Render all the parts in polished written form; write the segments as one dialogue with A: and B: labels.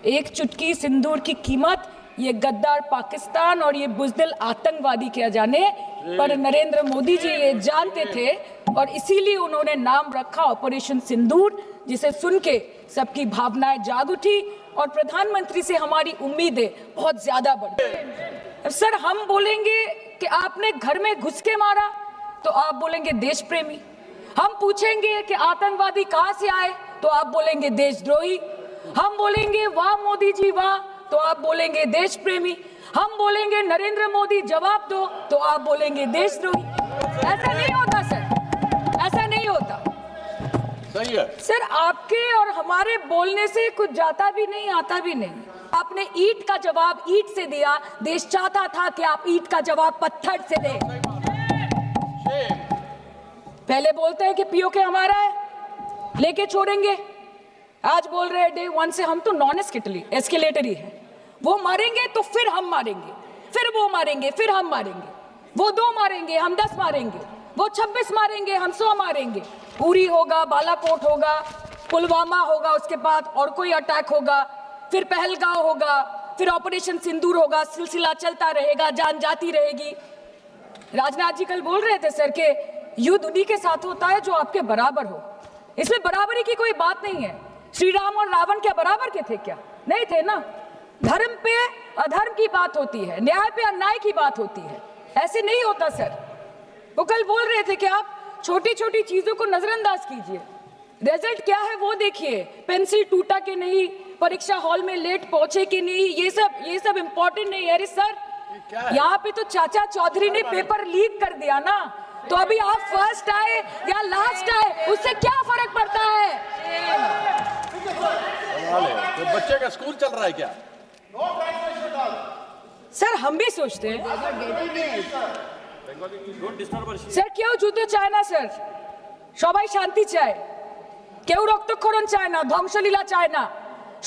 A: एक चुटकी सिंदूर की कीमत ये गद्दार पाकिस्तान और ये बुज़दिल आतंकवादी क्या जाने, पर नरेंद्र मोदी जी ये जानते थे और इसीलिए उन्होंने नाम रखा ऑपरेशन सिंदूर, जिसे सुन के सबकी भावनाएं जाग उठी और प्रधानमंत्री से हमारी उम्मीदें बहुत ज्यादा बढ़ गई। सर, हम बोलेंगे कि आपने घर में घुस के मारा तो आप बोलेंगे देश प्रेमी। हम पूछेंगे कि आतंकवादी कहां से आए तो आप बोलेंगे देशद्रोही। हम बोलेंगे वाह मोदी जी वाह तो आप बोलेंगे देश प्रेमी। हम बोलेंगे नरेंद्र मोदी जवाब दो तो आप बोलेंगे देशद्रोही। ऐसा नहीं होता सर, ऐसा नहीं होता।
B: सही है
A: सर, आपके और हमारे बोलने से कुछ जाता भी नहीं आता भी नहीं। आपने ईंट का जवाब ईंट से दिया, देश चाहता था कि आप ईंट का जवाब पत्थर से दें। पहले बोलते हैं कि पीओके हमारा है, लेके छोड़ेंगे। आज बोल रहे हैं डे वन से हम तो नॉन एस्केलेटरी है। वो मारेंगे तो फिर हम मारेंगे, फिर वो मारेंगे, फिर हम मारेंगे। वो 2 मारेंगे, हम 10 मारेंगे। वो 26 मारेंगे, हम 100 मारेंगे। उरी होगा, बालाकोट होगा, पुलवामा होगा, उसके बाद और कोई अटैक होगा, फिर पहलगांव होगा, फिर ऑपरेशन सिंदूर होगा। सिलसिला चलता रहेगा, जान जाती रहेगी। राजनाथ जी कल बोल रहे थे सर के युद्ध उन्हीं के साथ होता है जो आपके बराबर हो। इसमें बराबरी की कोई बात नहीं है। श्री राम और रावण क्या बराबर के थे क्या? नहीं थे ना। धर्म पे अधर्म की बात होती है, न्याय पे अन्याय की बात होती है। ऐसे नहीं होता सर। वो कल बोल रहे थे कि आप छोटी छोटी चीजों को नजरअंदाज कीजिए, रिजल्ट क्या है वो देखिए। पेंसिल टूटा कि नहीं, परीक्षा हॉल में लेट पहुंचे कि नहीं, ये सब इम्पोर्टेंट नहीं है। अरे सर, यहाँ पे तो चाचा चौधरी ने पेपर लीक कर दिया ना, तो अभी आप फर्स्ट आए या लास्ट आए उससे क्या फर्क पड़ता है?
B: तो बच्चे का स्कूल चल रहा है क्या?
A: सर, हम भी सोचते हैं স্যার, কেউ যুদ্ধ চায় না স্যার, সবাই শান্তি চায়। কেউ রক্তক্ষরণ চায় না, ধ্বংসলীলা চায় না,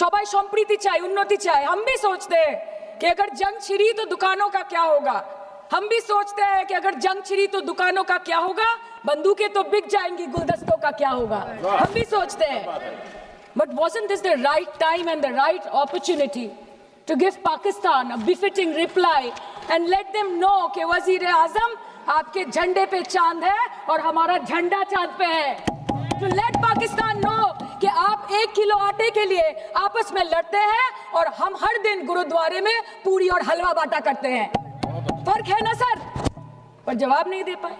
A: সবাই সম্প্रीति চায়, उन्नति चाहे। हम भी सोचते हैं कि अगर जंग छिड़ी तो दुकानों का क्या होगा। हम भी सोचते हैं कि अगर जंग छिड़ी तो दुकानों का क्या होगा, बंदूकें तो बिक जाएंगी, गुलदस्तों का क्या होगा। हम भी सोचते हैं। But wasn't this the right time and the right opportunity to give Pakistan a befitting reply and let them know कि वज़ीर-ए-आज़म आपके झंडे पे चांद है और हमारा झंडा चांद पे है। To let Pakistan know कि आप 1 किलो आटे के लिए आपस में लड़ते हैं और हम हर दिन गुरुद्वारे में पूरी और हलवा बांटा करते हैं। फर्क है ना सर? पर जवाब नहीं दे पाए।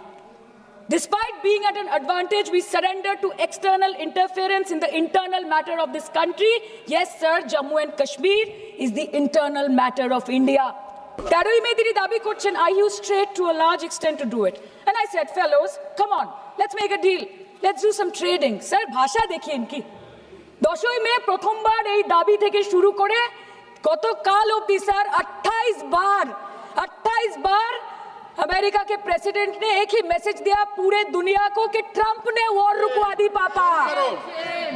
A: Despite being at an advantage, we surrender to external interference in the internal matter of this country. Yes, sir, Jammu and Kashmir is the internal matter of India. Taroy mein diri dabi korchen, I used straight to a large extent to do it. And I said, fellows, come on, let's make a deal. Let's do some trading. Sir, bhasha dekhiye inki. দশই মে প্রথমবার এই দাবি থেকে শুরু করে গতকাল অবধি sir 28 बार America के प्रेसिडेंट ने एक ही मैसेज दिया पूरे दुनिया को कि ट्रंप ने वॉर रुकवा दी पापा,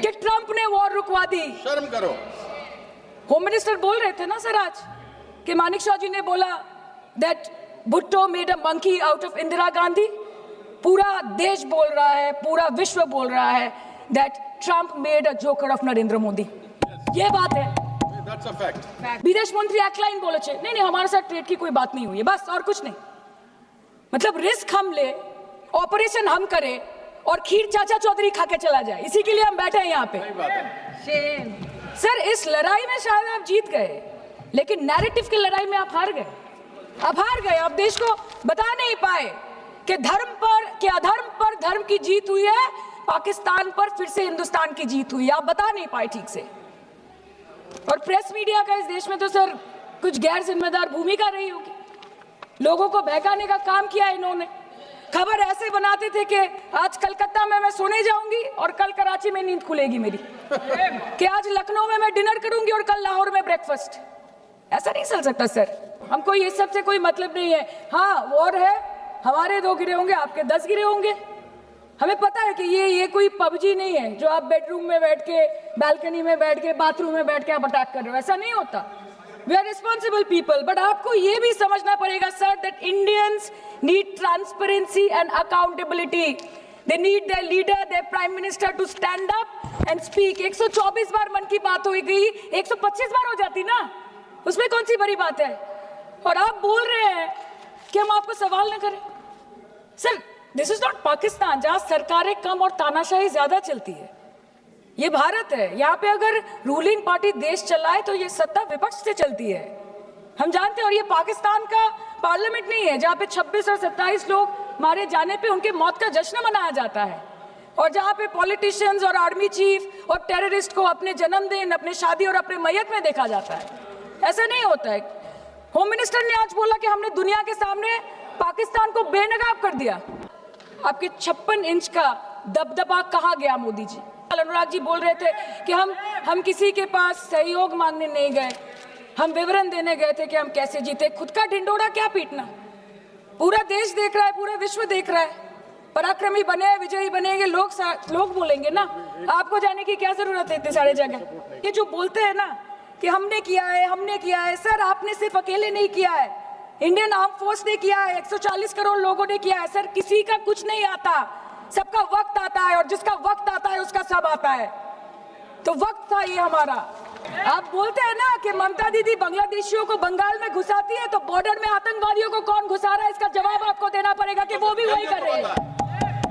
A: कि ट्रंप ने वॉर रुकवा दी।
B: शर्म करो।
A: होम मिनिस्टर बोल रहे थे ना सर आज कि मानिक शाह जी ने बोला that Bhutto made a monkey out of Indira Gandhi. पूरा देश बोल रहा है, पूरा विश्व बोल रहा है that Trump made a joker of Narendra Modi. ये बात है।
B: That's a fact.
A: विदेश मंत्री एक लाइन बोले थे, नहीं हमारे साथ ट्रेड की कोई बात नहीं हुई है, बस और कुछ नहीं। मतलब रिस्क हम ले, ऑपरेशन हम करें और खीर चाचा चौधरी खा के चला जाए, इसी के लिए हम बैठे हैं यहाँ पे। सर, इस लड़ाई में शायद आप जीत गए, लेकिन नैरेटिव की लड़ाई में आप हार गए। आप हार गए। आप देश को बता नहीं पाए कि धर्म पर, कि अधर्म पर धर्म की जीत हुई है, पाकिस्तान पर फिर से हिंदुस्तान की जीत हुई है। आप बता नहीं पाए ठीक से। और प्रेस मीडिया का इस देश में तो सर कुछ गैर जिम्मेदार भूमिका रही होगी। लोगों को बहकाने का काम किया इन्होंने। खबर ऐसे बनाते थे कि आज कलकत्ता में मैं सोने जाऊंगी और कल कराची में नींद खुलेगी मेरी, कि आज लखनऊ में मैं डिनर करूंगी और कल लाहौर में ब्रेकफास्ट। ऐसा नहीं चल सकता सर। हमको ये सब से कोई मतलब नहीं है। हाँ, वॉर है, हमारे 2 गिरे होंगे, आपके 10 गिरे होंगे। हमें पता है कि ये कोई पबजी नहीं है जो आप बेडरूम में बैठ के, बालकनी में बैठ के, बाथरूम में बैठ के आप अटैक कर रहे हो। ऐसा नहीं होता। We are responsible people, but आपको ये भी समझना पड़ेगा sir that Indians need transparency and accountability. They need their leader, their prime minister to stand up and speak. 124 बार मन की बात हो गई, 125 बार हो जाती ना, उसमें कौन सी बड़ी बात है? और आप बोल रहे हैं कि हम आपको सवाल न करें। Sir, this is not Pakistan जहां सरकारें कम और तानाशाही ज्यादा चलती है। ये भारत है, यहाँ पे अगर रूलिंग पार्टी देश चलाए तो ये सत्ता विपक्ष से चलती है, हम जानते हैं। और ये पाकिस्तान का पार्लियामेंट नहीं है जहाँ पे 26 और 27 लोग मारे जाने पे उनके मौत का जश्न मनाया जाता है, और जहाँ पे पॉलिटिशियंस और आर्मी चीफ और टेररिस्ट को अपने जन्मदिन, अपने शादी और अपने मैयत में देखा जाता है। ऐसा नहीं होता है। होम मिनिस्टर ने आज बोला कि हमने दुनिया के सामने पाकिस्तान को बेनकाब कर दिया। आपके 56 इंच का दबदबा कहाँ गया मोदी जी? अनुराग जी बोल रहे थे कि हम किसी के पास सहयोग मांगने नहीं गए, हम विवरण देने गए थे कि हम कैसे जीते। खुद का ढिंडोरा क्या पीटना? पूरा देश देख रहा है, पूरा विश्व देख रहा है। पराक्रमी बने, विजयी बनेंगे, लोग बोलेंगे ना, आपको जाने की क्या जरूरत है इतने सारे जगह। ये जो बोलते हैं ना कि हमने किया है, सर आपने सिर्फ अकेले नहीं किया है, इंडियन आर्म फोर्स ने किया है, 140 करोड़ लोगों ने किया है। सर, किसी का कुछ नहीं आता, सबका वक्त आता है, और जिसका वक्त आता है उसका सब आता है। तो वक्त था ये हमारा। आप बोलते हैं ना कि ममता दीदी बांग्लादेशियों को बंगाल में घुसाती है, तो बॉर्डर में आतंकवादियों को कौन घुसा रहा है इसका जवाब आपको देना पड़ेगा कि वो भी वही कर रही है,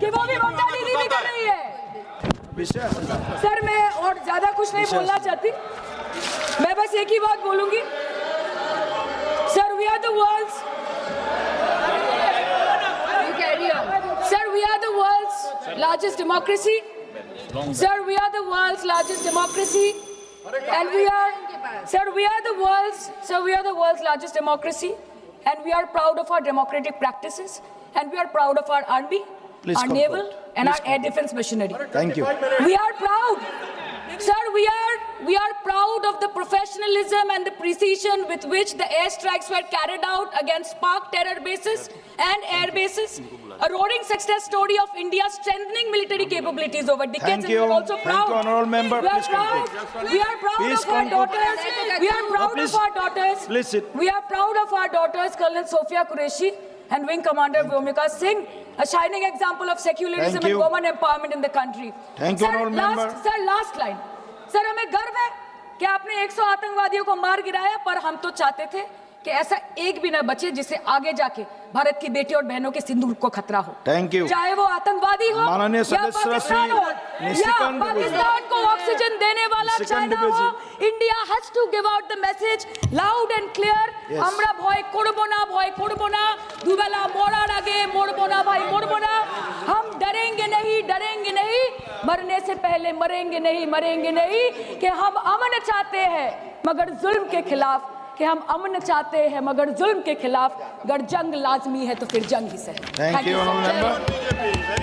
A: कि वो भी ममता दीदी भी कर रही है। सर, मैं और ज्यादा कुछ नहीं बोलना चाहती, मैं बस एक ही बात बोलूंगी। Sir, we are the world's largest democracy. Sir, we are the world's largest democracy, and we are the world's largest democracy, and we are proud of our democratic practices, and we are proud of our army, our naval, and our air defense machinery.
C: Thank you.
A: We are proud. Sir, we are proud of the professionalism and the precision with which the airstrikes were carried out against Pak terror bases and air bases. A roaring success story of India's strengthening military capabilities over decades.
C: Thank you.
A: And we are also proud.
C: Thank you, honorable member.
A: We are
C: Please
A: proud.
C: conclude.
A: We are proud
C: Please
A: of our
C: conclude.
A: daughters. We are proud
C: Please.
A: of our daughters.
C: Please sit.
A: We are proud of our daughters, Colonel Sophia Qureshi and Wing Commander Vyomika Singh, a shining example of secularism
C: Thank
A: and
C: you.
A: women empowerment in the country.
C: Thank you, honorable member.
A: Sir, last line. Sir, हमें गर्व है कि आपने 100 आतंकवादियों को मार गिराया, पर हम तो चाहते थे कि ऐसा एक भी न बचे जिससे आगे जाके भारत की बेटी और बहनों के सिंदूर को खतरा हो।
C: Thank you.
A: चाहे वो आतंकवादी हो
C: माननीय
A: या
C: सदस्य
A: पाकिस्तान हो
C: श्री
A: या
C: निशिकांत
A: पाकिस्तान को ऑक्सीजन देने वाला
C: निशिकांत
A: चाइना हो,
C: ji.
A: India has to give out the message loud and clear.
C: Yes.
A: আমরা ভয় করব না, দুবেলা মরার আগে মরবো না ভাই, মরবো না। हम डरेंगे नहीं, मरने से पहले मरेंगे नहीं, कि हम अमन चाहते हैं मगर जुल्म के खिलाफ, कि हम अमन चाहते हैं मगर जुल्म के खिलाफ। अगर जंग लाजमी है तो फिर जंग ही सही।
C: Thank you, honorable member.